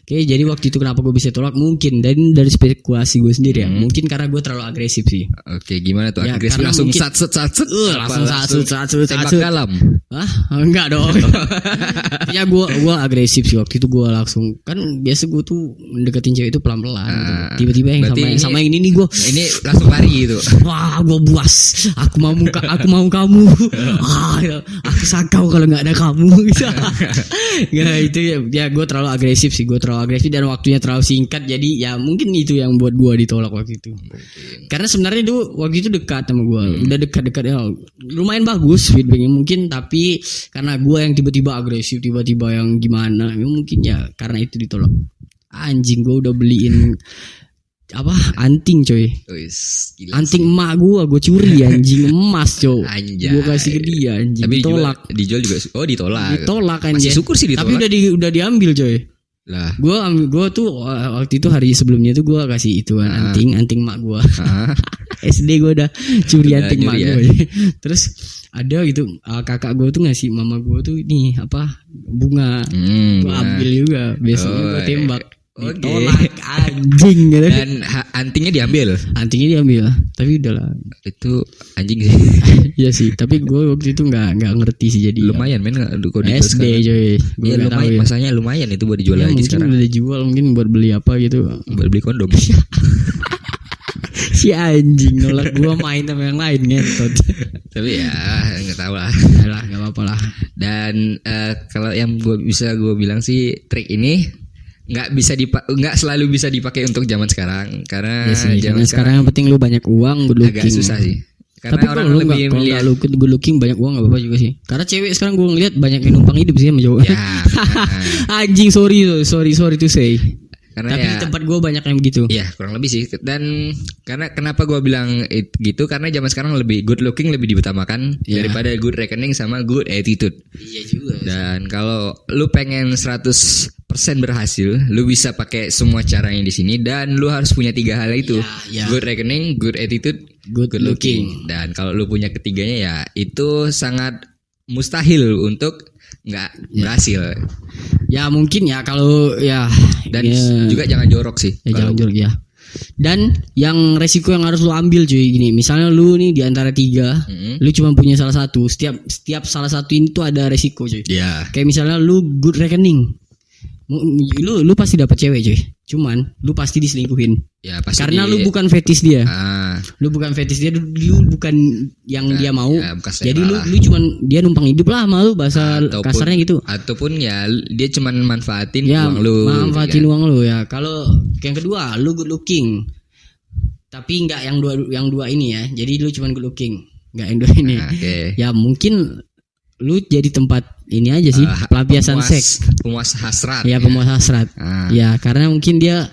Oke, jadi waktu itu kenapa gue bisa tolak? Mungkin dari spekulasi gue sendiri ya. Mungkin karena gue terlalu agresif sih. Oke, gimana tuh? Ya, agresif langsung satset. Langsung satset. Tembak dalam. Hah? Enggak dong. Ya gue agresif sih waktu itu. Gue langsung, kan biasa gue tuh deketin cewek itu pelan-pelan gitu. Tiba-tiba yang sama yang ini gue langsung lari gitu. Wah, gue buas. Aku mau kamu. Aku sakau kalau nggak ada kamu. Ya itu ya gue terlalu agresif sih. Gue terlalu agresif dan waktunya terlalu singkat. Jadi ya mungkin itu yang buat gue ditolak waktu itu. Karena sebenarnya itu waktu itu dekat sama gue. Udah dekat ya. Lumayan bagus feedbacknya mungkin. Tapi karena gue yang tiba-tiba agresif, tiba-tiba yang gimana, mungkin ya karena itu ditolak. Anjing, gue udah beliin anting coy. Anting emak gue curi anjing, emas coy. Gue kasih ke dia anjing. Tapi ditolak. Dijual juga. Oh, ditolak anjing. Masih syukur sih ditolak. Tapi udah diambil coy. Lah, gue tuh waktu itu hari sebelumnya tuh gue kasih itu anting emak gue. SD gue udah curi anting emak gue. Terus ada gitu kakak gue tuh ngasih mama gue tuh ini bunga. Gue ambil juga. Biasanya gue tembak. Ditolak anjing gitu. Dan antingnya diambil. Tapi udahlah. Itu anjing sih. Iya sih, tapi gue waktu itu nggak ngerti sih, jadi lumayan men kalau SD coy. Iya lumayan, masanya lumayan itu buat dijual lagi mungkin sekarang. Mungkin udah dijual, mungkin buat beli apa gitu. Buat beli kondom. Si anjing nolak gue main sama yang lain ngentot. Tapi ya nggak tahu lah. Nggak apa-apa lah. Dan kalau yang gue bilang sih, trik ini nggak selalu bisa dipakai untuk zaman sekarang, karena zaman sekarang yang penting lu banyak uang, good looking. Agak susah sih. Karena tapi orang lebih melihat lu good looking banyak uang nggak apa-apa juga sih. Karena cewek sekarang gue ngeliat banyak yang numpang hidup sih sama cowok. Ya, anjing, sorry to say. Karena tapi di tempat gue banyak yang begitu. Iya, kurang lebih sih. Dan karena kenapa gue bilang gitu, karena zaman sekarang lebih good looking lebih diutamakan daripada good reckoning sama good attitude. Iya juga. Dan kalau lu pengen 100% berhasil, lu bisa pakai semua caranya di sini, dan lu harus punya 3 hal itu. Good reckoning, good attitude, good looking. Dan kalau lu punya ketiganya ya itu sangat mustahil untuk nggak berhasil. Ya mungkin ya kalau ya. Dan juga jangan jorok sih. Jangan jorok ya. Dan yang resiko yang harus lu ambil cuy gini, misalnya lu nih di antara 3, lu cuma punya salah satu. Setiap salah satu itu ada resiko cuy. Kayak misalnya lu good reckoning, lu pasti dapet cewek cuy. Cuman lu pasti diselingkuhin. Ya, pasti karena lu bukan fetish dia. Lu bukan fetish dia, lu bukan yang dia mau. Ya, jadi lu cuman dia numpang hidup lah sama lu, bahasa kasarnya gitu. Ataupun ya dia cuman manfaatin uang lu. Manfaatin uang lu ya. Kalau yang kedua lu good looking. Tapi enggak yang dua ini ya. Jadi lu cuman good looking, enggak yang dua ini. Ya mungkin lu jadi tempat ini aja sih, pelampiasan seks, pemuas hasrat. Ya, pemuas hasrat. Ya, karena mungkin dia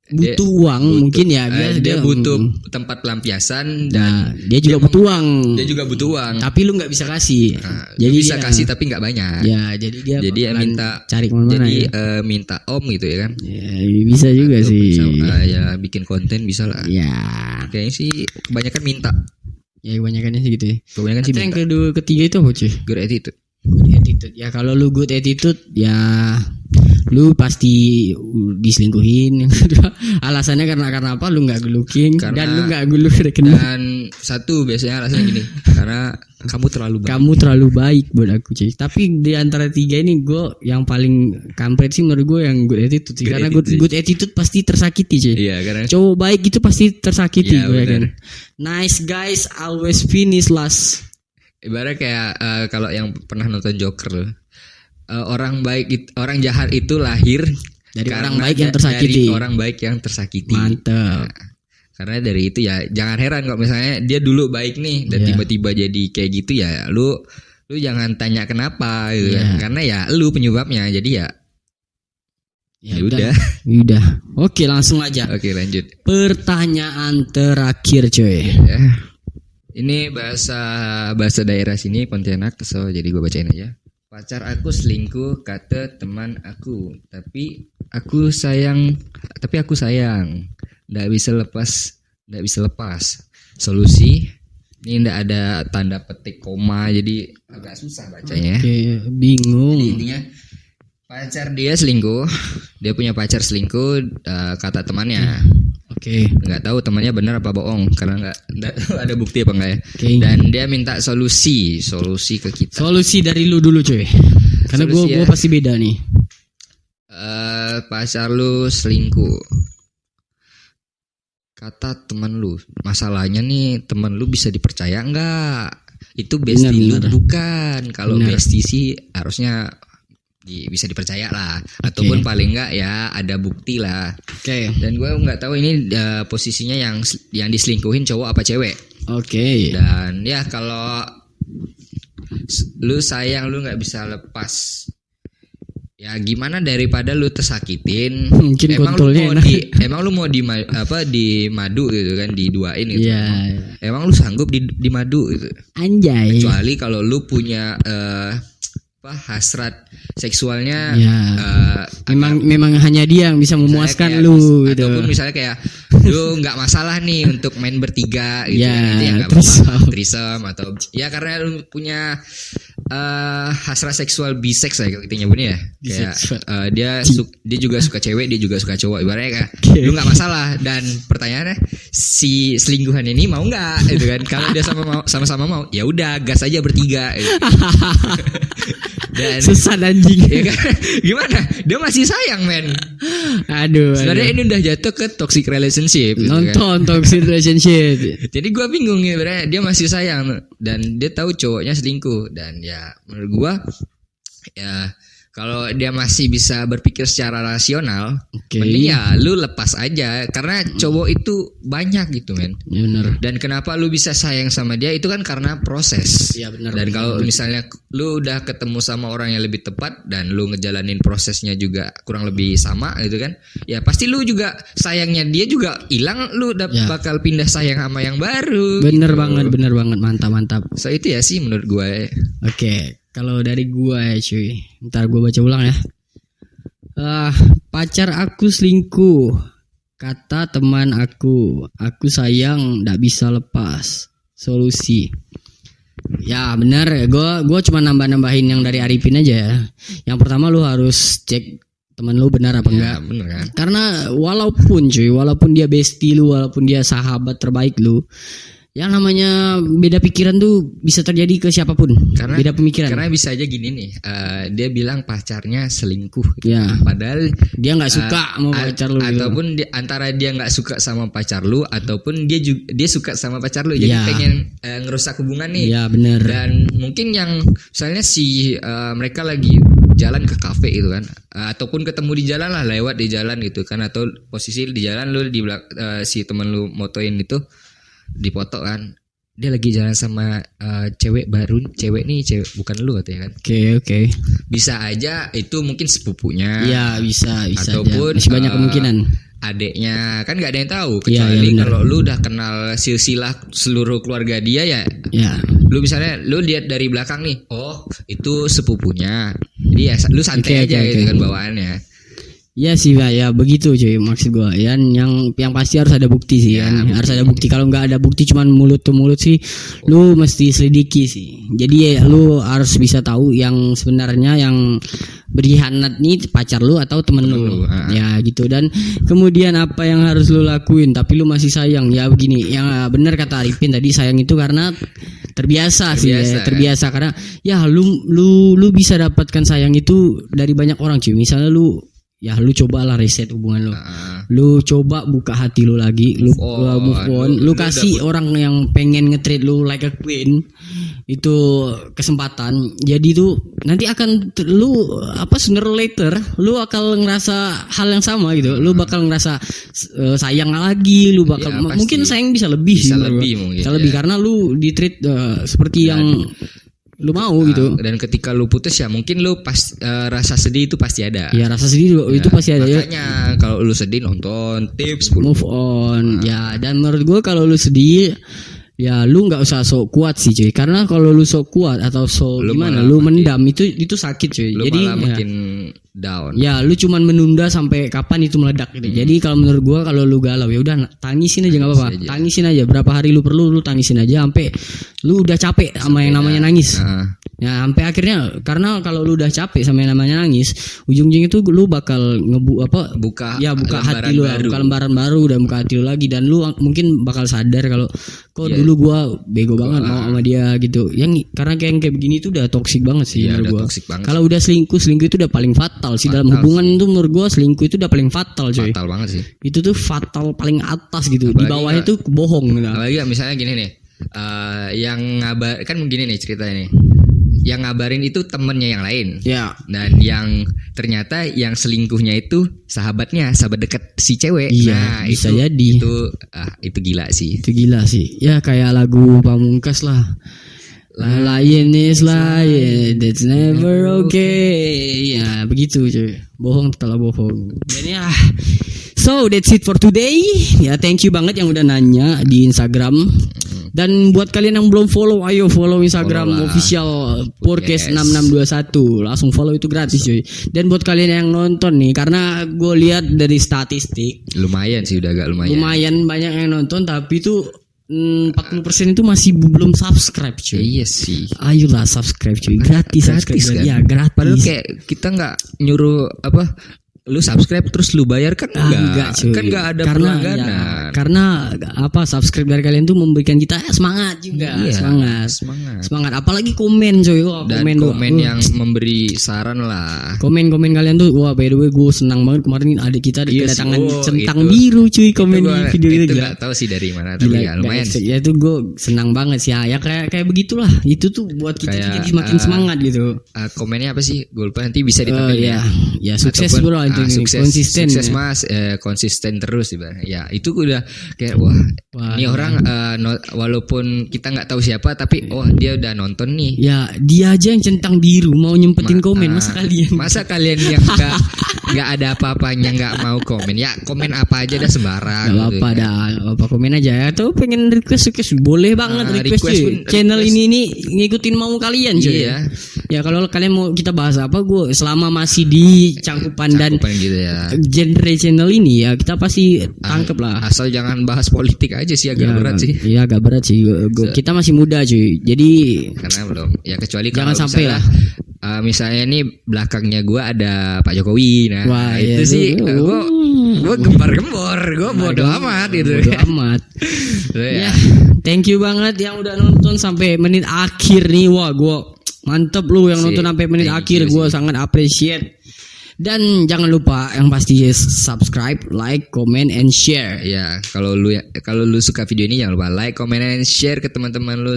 butuh uang, mungkin ya dia butuh tempat pelampiasan, dan dia juga butuh uang. Dia juga butuh uang. Tapi lu nggak bisa kasih. Jadi bisa kasih tapi nggak banyak. Ya, jadi dia minta cari kemana-mana. Jadi minta gitu ya kan. Ya, bisa juga sih. Ya bikin konten bisa lah. Ya. Kayaknya sih kebanyakan minta. Ya kebanyakannya sih gitu ya. Kebanyakan sih minta. Yang ketiga itu apa cuy? Good attitude. Good attitude. Ya kalau lu good attitude ya lu pasti diselingkuhin. Alasannya karena apa? Lu nggak good looking dan lu nggak good looking. Dan satu biasanya alasannya gini, karena kamu terlalu baik. Kamu terlalu baik buat aku, cuy. Tapi di antara tiga ini gue yang paling kampret sih menurut gue yang good attitude sih. Karena good attitude pasti tersakiti, cuy. Iya, karena cowok baik itu pasti tersakiti, ya, gue kan. Nice guys always finish last. Ibarat kayak kalau yang pernah nonton Joker loh. Orang orang jahat itu lahir dari orang baik yang tersakiti. Dari orang baik yang tersakiti. Mantap. Karena dari itu ya jangan heran kalau misalnya dia dulu baik nih dan tiba-tiba jadi kayak gitu ya lu jangan tanya kenapa gitu kan. Karena ya lu penyebabnya. Jadi ya udah. Oke, langsung aja. Oke, lanjut. Pertanyaan terakhir, coy. Ya. Ini bahasa daerah sini Pontianak, so jadi gue bacain aja. Pacar aku selingkuh kata teman aku, tapi aku sayang. Nggak bisa lepas. Solusi ini nggak ada tanda petik koma, jadi agak susah bacanya. Oke, bingung. Jadi intinya pacar dia selingkuh, dia punya pacar selingkuh, kata temannya. Oke. Nggak tahu temannya benar apa bohong karena nggak tahu ada bukti apa enggak ya. Dan dia minta solusi ke kita. Solusi dari lu dulu, coy. Karena gue pasti beda nih. Pacar lu selingkuh. Kata teman lu, masalahnya nih teman lu bisa dipercaya enggak? Itu bestie lu bukan. Kalau bestie sih harusnya bisa dipercaya lah, ataupun paling enggak ya ada bukti lah. Dan gue nggak tahu ini posisinya yang diselingkuhin cowok apa cewek. Dan ya kalau lu sayang lu nggak bisa lepas, ya gimana daripada lu tersakitin. Mungkin emang lu mau di madu gitu kan, diduain gitu. Emang lu sanggup di madu gitu. Anjay. Kecuali kalau lu punya hasrat seksualnya memang hanya dia yang bisa memuaskan lu gitu. Ataupun misalnya kayak lu nggak masalah nih untuk main bertiga gitu nggak apa-apa, threesome atau ya karena lu punya hasrat seksual bisex ya kita nyebutnya ya. Kayak dia juga suka cewek, dia juga suka cowok, ibaratnya kayak lu nggak masalah. Dan pertanyaannya si selingkuhan ini mau nggak gitu kan. Kalau dia sama-sama mau ya udah gas aja bertiga gitu. Dan sesat anjing. Ya kan? Gimana? Dia masih sayang, men. Aduh. Sebenarnya ini udah jatuh ke toxic relationship. Nonton kan? Toxic relationship. Jadi gue bingung nih, sebenarnya dia masih sayang dan dia tahu cowoknya selingkuh. Dan ya menurut gue ya kalau dia masih bisa berpikir secara rasional, mending ya lu lepas aja. Karena cowok itu banyak gitu, men. Ya, bener. Dan kenapa lu bisa sayang sama dia itu kan karena proses. Ya, bener, dan kalau misalnya lu udah ketemu sama orang yang lebih tepat dan lu ngejalanin prosesnya juga kurang lebih sama gitu kan, ya pasti lu juga sayangnya dia juga hilang, lu bakal pindah sayang sama yang baru. Bener gitu. Bener banget, mantap. So itu ya sih menurut gue. Oke. Kalau dari gua ya cuy, ntar gua baca ulang ya. Pacar aku selingkuh, kata teman aku sayang ndak bisa lepas. Solusi. Ya benar, gua cuma nambahin yang dari Arifin aja ya. Yang pertama lu harus cek teman lu benar apa enggak. Bener kan? Karena walaupun dia bestie lu, walaupun dia sahabat terbaik lu, yang namanya beda pikiran tuh bisa terjadi ke siapapun. Beda pemikiran. Karena bisa aja gini nih, dia bilang pacarnya selingkuh. Ya. Padahal dia nggak suka sama pacar lu. Ataupun antara dia nggak suka sama pacar lu, ataupun dia suka sama pacar lu. Jadi pengen ngerusak hubungan nih. Ya benar. Dan mungkin yang misalnya mereka lagi jalan ke kafe gitu kan, ataupun ketemu di jalan lah, lewat di jalan gitu kan, atau posisi di jalan lu di si teman lu motoin itu dipoto kan, dia lagi jalan sama cewek bukan lu katanya kan. Oke. Bisa aja itu mungkin sepupunya. Iya bisa ataupun aja. Masih banyak kemungkinan. Adeknya kan nggak ada yang tahu, kecuali kalau lu udah kenal silsilah seluruh keluarga dia ya. Lu misalnya lu lihat dari belakang nih, oh itu sepupunya, jadi ya lu santai aja gitu kan bawaannya. Ya sih Pak, ya begitu cuy maksud gua. Yang pasti harus ada bukti sih Ya, kan. bukti. Harus ada bukti. Kalau nggak ada bukti cuman mulut ke mulut sih, lu mesti selidiki sih. Jadi ya, lu harus bisa tahu yang sebenarnya yang berkhianat nih pacar lu atau temen lu. Ya gitu. Dan kemudian apa yang harus lu lakuin tapi lu masih sayang. Ya begini, yang benar kata Arifin tadi, sayang itu karena terbiasa sih ya, terbiasa karena ya lu bisa dapatkan sayang itu dari banyak orang cuy. Misalnya lu cobalah reset hubungan lu. Lu coba buka hati lu lagi, lu move on, lu kasih orang yang pengen nge-treat lu like a queen itu kesempatan. Jadi tuh nanti akan lu sooner or later lu bakal ngerasa hal yang sama gitu. Lu bakal ngerasa sayang lagi, lu bakal mungkin sayang bisa lebih sih. Bisa lebih karena lu di-treat seperti yang lu mau gitu. Dan ketika lu putus ya mungkin lu rasa sedih itu pasti ada. Ya rasa sedih itu pasti ada. Makanya kalau lu sedih nonton tips move on. Ya dan menurut gue kalau lu sedih ya lu nggak usah sok kuat sih cuy. Karena kalau lu sok kuat atau sok gimana lu mendam itu sakit cuy. Lu jadi malah makin down. Ya lu cuman menunda sampai kapan itu meledak gitu. Jadi kalau menurut gua kalau lu galau ya udah tangisin aja nggak apa-apa. Tangisin aja berapa hari lu perlu lu tangisin aja sampai lu udah capek sama yang namanya nangis. Ya sampai akhirnya karena kalau lu udah capek sama yang namanya nangis, ujung-ujungnya itu lu bakal buka hati lu, buka lembaran baru dan buka hati lu lagi dan lu mungkin bakal sadar kalau kok dulu gua bego banget mau sama dia gitu. Yang karena kayak begini itu udah toksik banget sih menurut gua. Kalau udah selingkuh itu udah paling fatal sih dalam hubungan itu menurut gua. Selingkuh itu udah paling fatal coy. Fatal banget sih. Itu tuh fatal paling atas gitu. Apalagi di bawahnya tuh bohong gitu. Apalagi misalnya gini nih. Yang ngabar kan begini nih ceritanya nih. Yang ngabarin itu temennya yang lain. Ya. Dan yang ternyata yang selingkuhnya itu sahabat dekat si cewek. Iya, nah, bisa itu, jadi. Itu gila sih. Itu gila sih. Ya kayak lagu Pamungkas lah. Lying is lying, that's never okay. Ya begitu cuy. Bohong telah bohong. Dan ya, so that's it for today. Ya thank you banget yang udah nanya di Instagram. Dan buat kalian yang belum follow, ayo follow Instagram official Podcast 6621. Langsung follow, itu gratis cuy. Dan buat kalian yang nonton nih, karena gue lihat dari statistik lumayan sih, udah agak lumayan. Lumayan banyak yang nonton, tapi tuh 40% itu masih belum subscribe cuy. Iya sih. Ayolah subscribe cuy. Gratis subscribe kan? Ya gratis. Padahal kayak kita nggak nyuruh lu subscribe terus lu bayar kan enggak cuy. Kan enggak ada perlangganan. Karena subscribe dari kalian tuh memberikan kita semangat juga. Iya, semangat apalagi komen coy. Dan komen yang memberi saran lah. Komen kalian tuh wah by the way gue senang banget kemarin adik kita kedatangan centang biru cuy, komen di video itu. Itu enggak tahu sih dari mana tapi ya lumayan sih. Ya itu gue senang banget sih ya kayak begitulah. Itu tuh buat kita jadi semakin semangat gitu. Komennya apa sih? Gue lupa, nanti bisa ditampilin ya sukses bro. Konsisten mas, konsisten terus ya itu udah kayak wah ini orang walaupun kita nggak tahu siapa tapi dia udah nonton nih ya. Dia aja yang centang biru mau nyempetin komen, masa kalian yang nggak ada apa-apanya nggak mau komen ya. Komen apa aja dah sembarang nggak apa dah, apa komen aja ya. Atau pengen request boleh banget request channel ini nih ngikutin mau kalian cuy. Ya kalau kalian mau kita bahas apa, gue selama masih di cangkupan dan gitu ya genre channel ini ya kita pasti tangkep lah. Asal jangan bahas politik aja sih, agak berat sih. Iya agak berat sih. Kita masih muda cuy. Jadi karena belum ya, kecuali jangan sampai lah. Misalnya nih belakangnya gue ada Pak Jokowi, nah wah, itu sih gue gembar-gembor, gue bodo amat gitu. Bodo amat. Ya, thank you banget yang udah nonton sampai menit akhir nih. Wah, gue mantep lu yang nonton sampai menit akhir, gue sangat appreciate. Dan jangan lupa yang pasti subscribe, like, comment, and share. Ya, kalau lu suka video ini jangan lupa like, comment, and share ke teman-teman lu,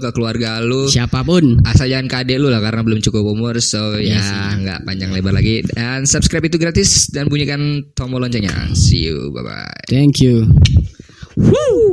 ke keluarga lu, siapapun. Asal jangan ke adik lu lah karena belum cukup umur. So nggak panjang lebar lagi. Dan subscribe itu gratis dan bunyikan tombol loncengnya. See you, bye bye. Thank you. Woo.